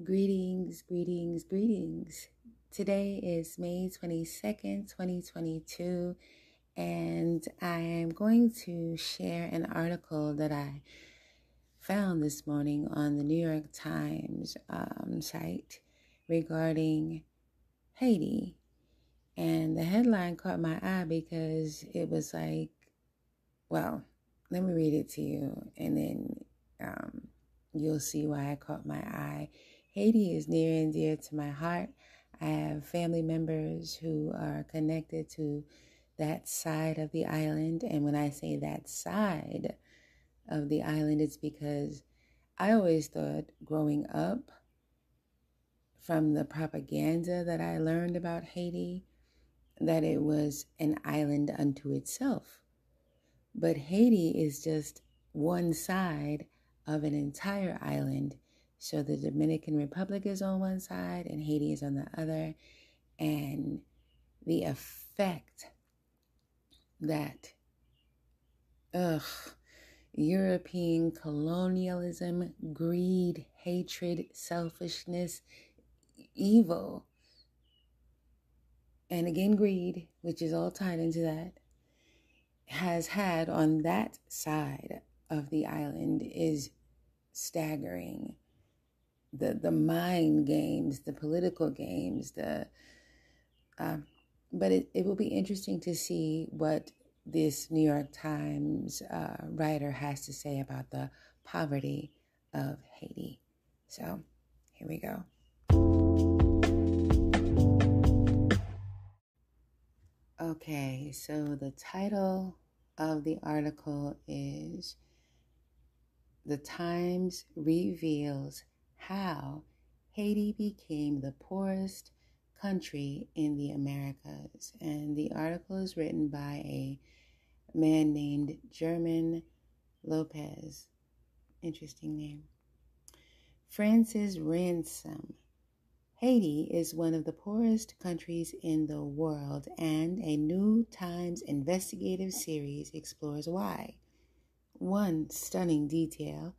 Greetings, greetings, greetings. Today is May 22nd, 2022, and I am going to share an article that I found this morning on the New York Times site regarding Haiti. And the headline caught my eye because it was like, well, let me read it to you, and then you'll see why it caught my eye. Haiti is near and dear to my heart. I have family members who are connected to that side of the island. And when I say that side of the island, it's because I always thought growing up from the propaganda that I learned about Haiti, that it was an island unto itself. But Haiti is just one side of an entire island. So the Dominican Republic is on one side and Haiti is on the other. And the effect that European colonialism, greed, hatred, selfishness, evil, and again greed, which is all tied into that, has had on that side of the island is staggering. The mind games, the political games, but it will be interesting to see what this New York Times writer has to say about the poverty of Haiti. So here we go. Okay, so the title of the article is "The Times Reveals How Haiti Became the Poorest Country in the Americas." And the article is written by a man named German Lopez. Interesting name. Francis Ransom. Haiti is one of the poorest countries in the world, and a New Times investigative series explores why. One stunning detail: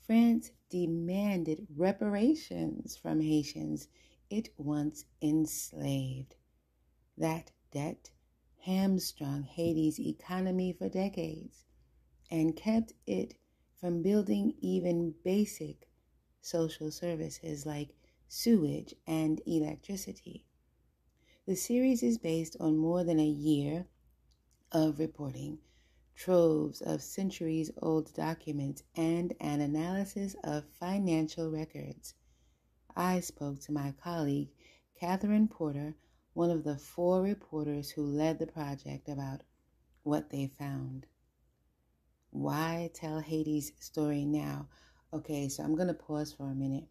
France demanded reparations from Haitians it once enslaved. That debt hamstrung Haiti's economy for decades and kept it from building even basic social services like sewage and electricity. The series is based on more than a year of reporting, troves of centuries-old documents, and an analysis of financial records. I spoke to my colleague, Catherine Porter, one of the 4 reporters who led the project, about what they found. Why tell Haiti's story now? Okay, so I'm going to pause for a minute.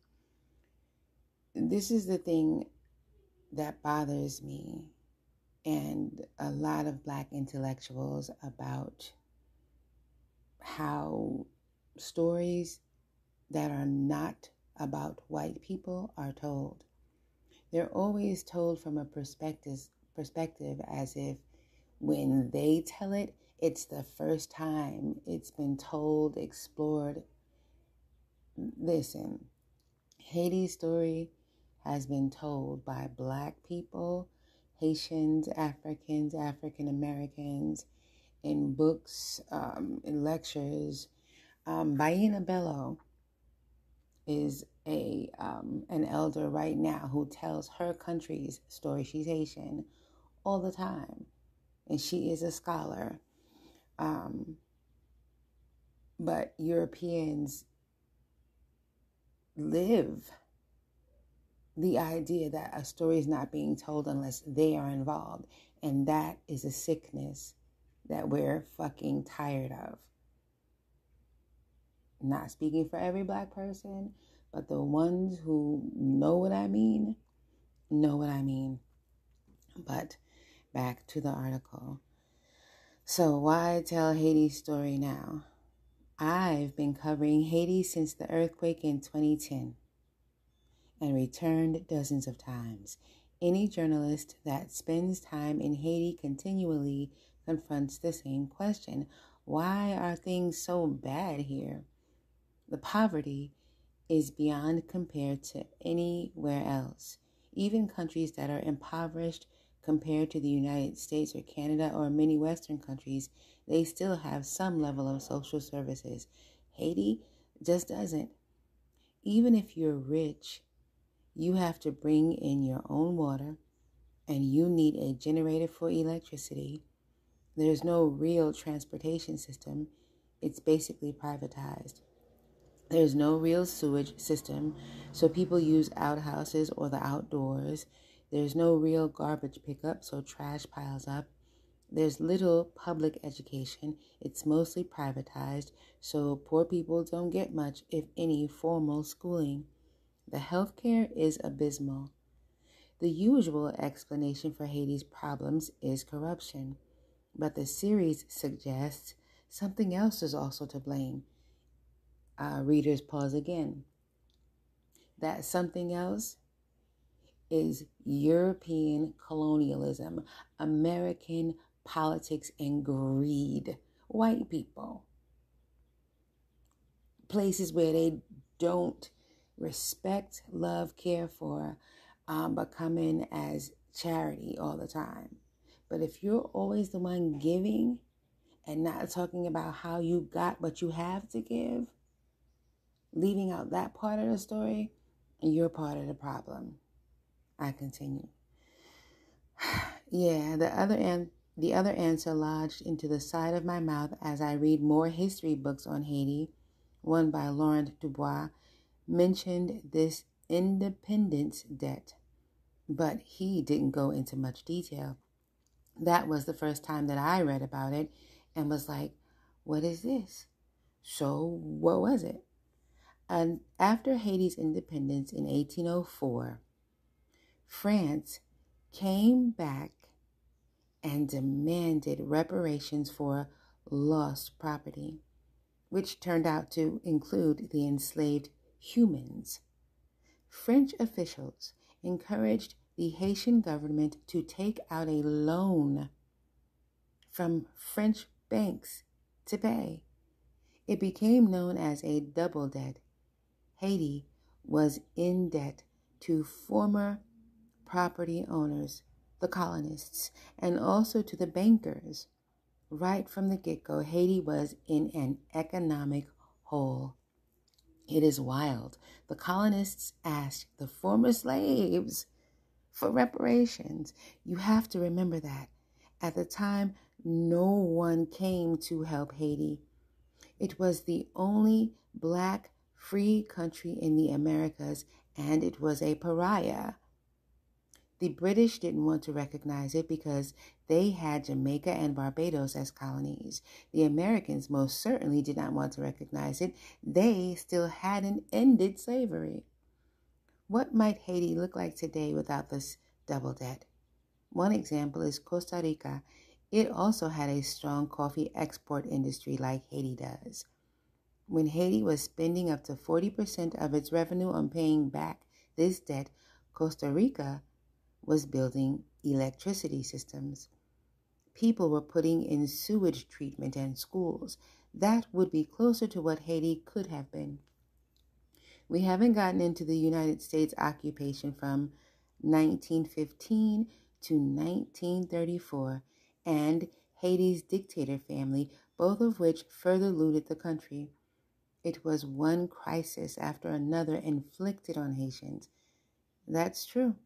This is the thing that bothers me and a lot of Black intellectuals about how stories that are not about white people are told. They're always told from a perspective as if when they tell it, it's the first time it's been told, explored. Listen, Haiti's story has been told by Black people, Haitians, Africans, African Americans, in books, in lectures. Baina Bello is an elder right now who tells her country's story. She's Haitian all the time, and she is a scholar. But Europeans live the idea that a story is not being told unless they are involved. And that is a sickness that we're fucking tired of. Not speaking for every Black person, but the ones who know what I mean, know what I mean. But back to the article. So why tell Haiti's story now? I've been covering Haiti since the earthquake in 2010 and returned dozens of times. Any journalist that spends time in Haiti continually confronts the same question: why are things so bad here? The poverty is beyond compared to anywhere else. Even countries that are impoverished compared to the United States or Canada or many Western countries, they still have some level of social services. Haiti just doesn't. Even if you're rich, you have to bring in your own water and you need a generator for electricity. There's no real transportation system. It's basically privatized. There's no real sewage system, so people use outhouses or the outdoors. There's no real garbage pickup, so trash piles up. There's little public education. It's mostly privatized, so poor people don't get much, if any, formal schooling. The healthcare is abysmal. The usual explanation for Haiti's problems is corruption, but the series suggests something else is also to blame. Readers pause again. That something else is European colonialism, American politics and greed. White people. Places where they don't respect, love, care for, but come in as charity all the time. But if you're always the one giving and not talking about how you got what you have to give, leaving out that part of the story, you're part of the problem. I continue. Yeah, the other answer lodged into the side of my mouth as I read more history books on Haiti. One by Laurent Dubois mentioned this independence debt, but he didn't go into much detail. That was the first time that I read about it and was like, what is this? So what was it? And after Haiti's independence in 1804, France came back and demanded reparations for lost property, which turned out to include the enslaved humans. French officials encouraged the Haitian government to take out a loan from French banks to pay. It became known as a double debt. Haiti was in debt to former property owners, the colonists, and also to the bankers. Right from the get-go, Haiti was in an economic hole. It is wild. The colonists asked the former slaves for reparations. You have to remember that. At the time, no one came to help Haiti. It was the only black free country in the Americas, and it was a pariah. The British didn't want to recognize it because they had Jamaica and Barbados as colonies. The Americans most certainly did not want to recognize it. They still hadn't ended slavery. What might Haiti look like today without this double debt? One example is Costa Rica. It also had a strong coffee export industry like Haiti does. When Haiti was spending up to 40% of its revenue on paying back this debt, Costa Rica was building electricity systems. People were putting in sewage treatment and schools. That would be closer to what Haiti could have been. We haven't gotten into the United States occupation from 1915 to 1934 and Haiti's dictator family, both of which further looted the country. It was one crisis after another inflicted on Haitians. That's true.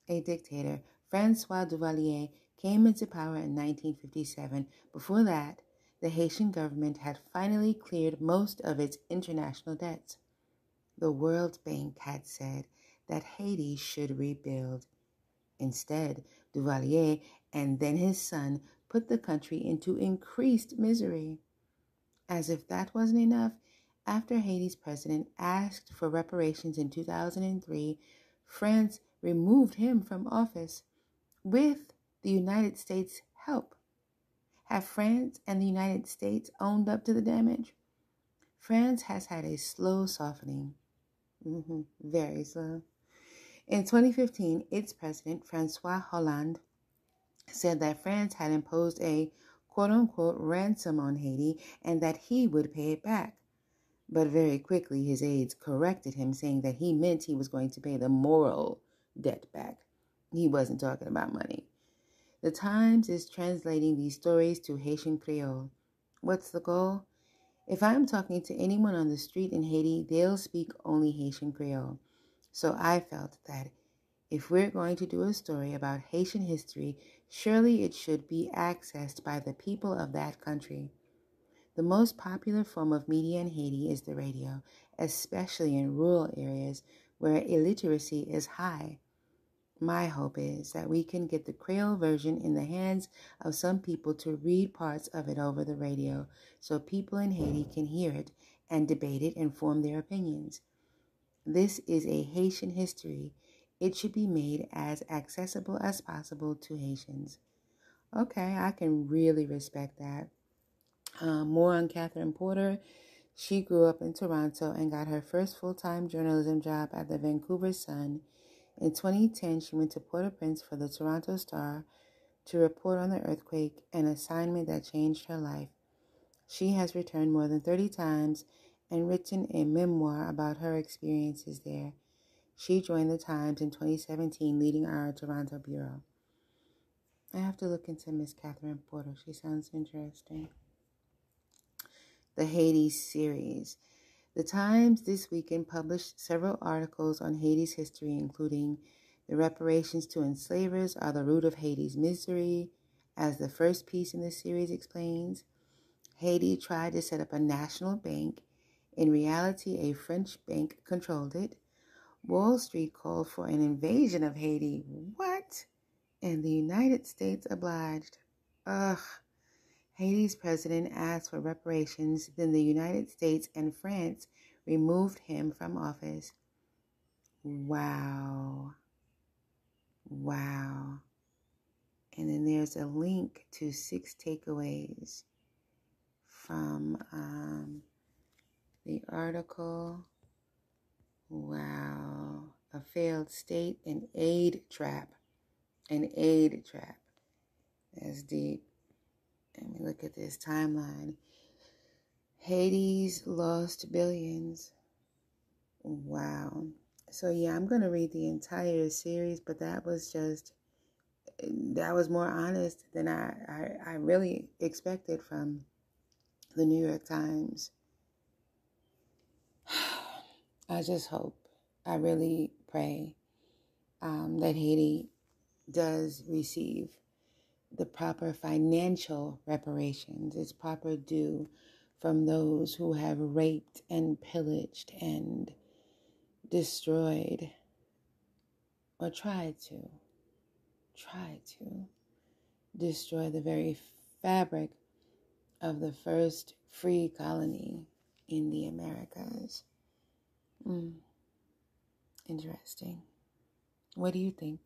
A dictator, Francois Duvalier, came into power in 1957. Before that, the Haitian government had finally cleared most of its international debts. The World Bank had said that Haiti should rebuild. Instead, Duvalier and then his son put the country into increased misery. As if that wasn't enough, after Haiti's president asked for reparations in 2003, France removed him from office with the United States' help. Have France and the United States owned up to the damage? France has had a slow softening. Very slow. In 2015, its president, Francois Hollande, said that France had imposed a quote-unquote ransom on Haiti and that he would pay it back. But very quickly his aides corrected him, saying that he meant he was going to pay the moral debt back. He wasn't talking about money. The Times is translating these stories to Haitian Creole. What's the goal? If I'm talking to anyone on the street in Haiti, they'll speak only Haitian Creole. So I felt that if we're going to do a story about Haitian history, surely it should be accessed by the people of that country. The most popular form of media in Haiti is the radio, especially in rural areas where illiteracy is high. My hope is that we can get the Creole version in the hands of some people to read parts of it over the radio so people in Haiti can hear it and debate it and form their opinions. This is a Haitian history. It should be made as accessible as possible to Haitians. Okay, I can really respect that. More on Catherine Porter. She grew up in Toronto and got her first full-time journalism job at the Vancouver Sun. In 2010, she went to Port-au-Prince for the Toronto Star to report on the earthquake, an assignment that changed her life. She has returned more than 30 times and written a memoir about her experiences there. She joined the Times in 2017, leading our Toronto bureau. I have to look into Miss Catherine Porter. She sounds interesting. The Haiti series. The Times this weekend published several articles on Haiti's history, including the reparations to enslavers are the root of Haiti's misery, as the first piece in the series explains. Haiti tried to set up a national bank. In reality, a French bank controlled it. Wall Street called for an invasion of Haiti. What? And the United States obliged. Ugh. Haiti's president asked for reparations, then the United States and France removed him from office. Wow. Wow. And then there's a link to 6 takeaways from the article. Wow. A failed state, an aid trap. An aid trap. That's deep. Let me look at this timeline. Haiti's lost billions. Wow. So yeah, I'm going to read the entire series, but that was more honest than I really expected from the New York Times. I just hope, I really pray that Haiti does receive the proper financial reparations, its proper due from those who have raped and pillaged and destroyed or tried to destroy the very fabric of the first free colony in the Americas. Interesting. What do you think?